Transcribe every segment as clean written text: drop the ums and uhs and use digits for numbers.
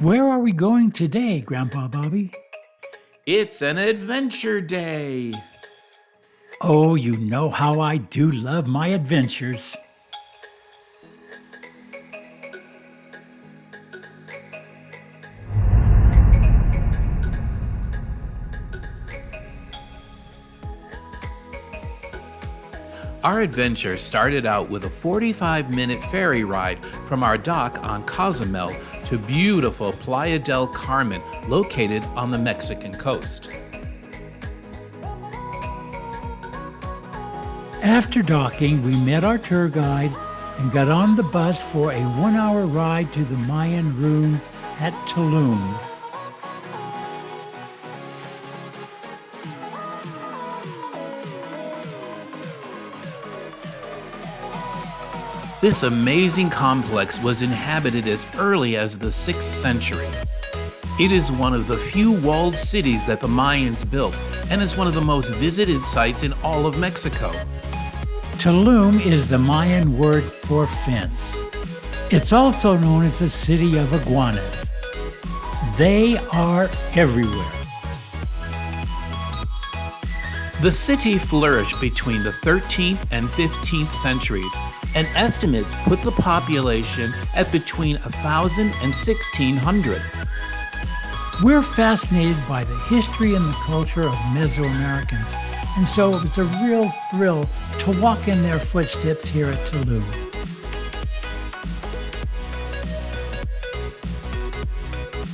Where are we going today, Grandpa Bobby? It's an adventure day. Oh, you know how I do love my adventures. Our adventure started out with a 45-minute ferry ride from our dock on Cozumel to beautiful Playa del Carmen, located on the Mexican coast. After docking, we met our tour guide and got on the bus for a 1-hour ride to the Mayan ruins at Tulum. This amazing complex was inhabited as early as the 6th century. It is one of the few walled cities that the Mayans built and is one of the most visited sites in all of Mexico. Tulum is the Mayan word for fence. It's also known as the city of iguanas. They are everywhere. The city flourished between the 13th and 15th centuries, and estimates put the population at between 1,000 and 1,600. We're fascinated by the history and the culture of Mesoamericans, and so it was a real thrill to walk in their footsteps here at Tulum.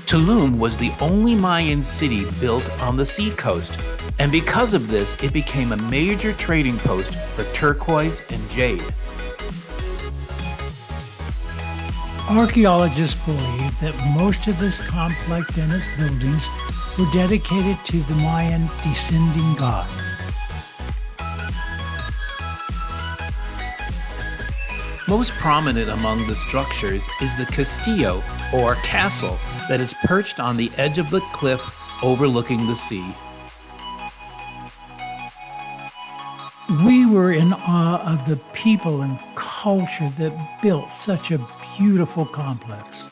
Tulum was the only Mayan city built on the seacoast, and because of this, it became a major trading post for turquoise and jade. Archaeologists believe that most of this complex and its buildings were dedicated to the Mayan descending gods. Most prominent among the structures is the castillo, or castle, that is perched on the edge of the cliff overlooking the sea. We were in awe of the people and culture that built such a beautiful complex.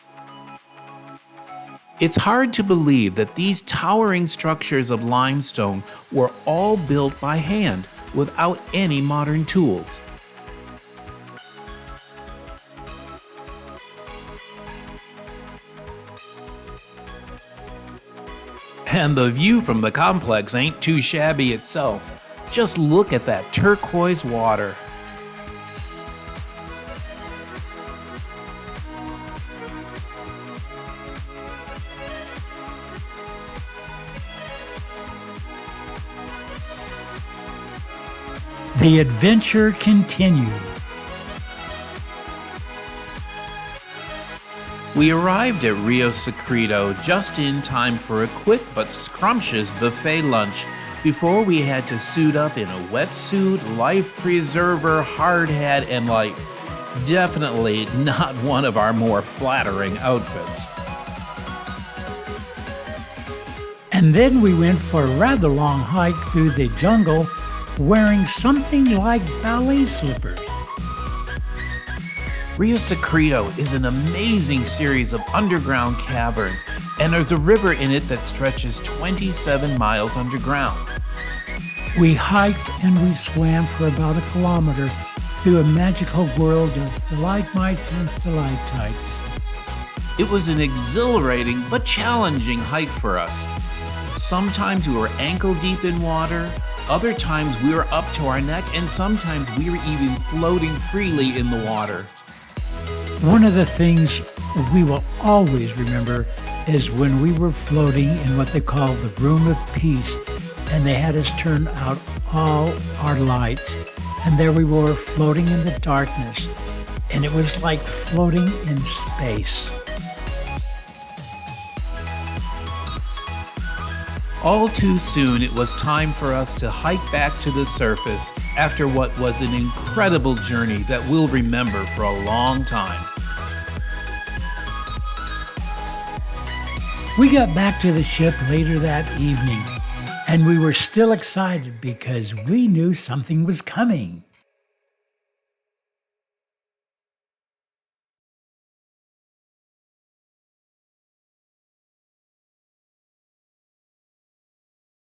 It's hard to believe that these towering structures of limestone were all built by hand without any modern tools. And the view from the complex ain't too shabby itself. Just look at that turquoise water. The adventure continued. We arrived at Rio Secreto just in time for a quick but scrumptious buffet lunch before we had to suit up in a wetsuit, life preserver, hard hat, and definitely not one of our more flattering outfits. And then we went for a rather long hike through the jungle wearing something like ballet slippers. Rio Secreto is an amazing series of underground caverns, and there's a river in it that stretches 27 miles underground. We hiked and we swam for about a kilometer through a magical world of stalagmites and stalactites. It was an exhilarating but challenging hike for us. Sometimes we were ankle deep in water, other times we were up to our neck, and sometimes we were even floating freely in the water. One of the things we will always remember is when we were floating in what they call the Room of Peace, and they had us turn out all our lights, and there we were floating in the darkness, and it was like floating in space. All too soon, it was time for us to hike back to the surface after what was an incredible journey that we'll remember for a long time. We got back to the ship later that evening, and we were still excited because we knew something was coming.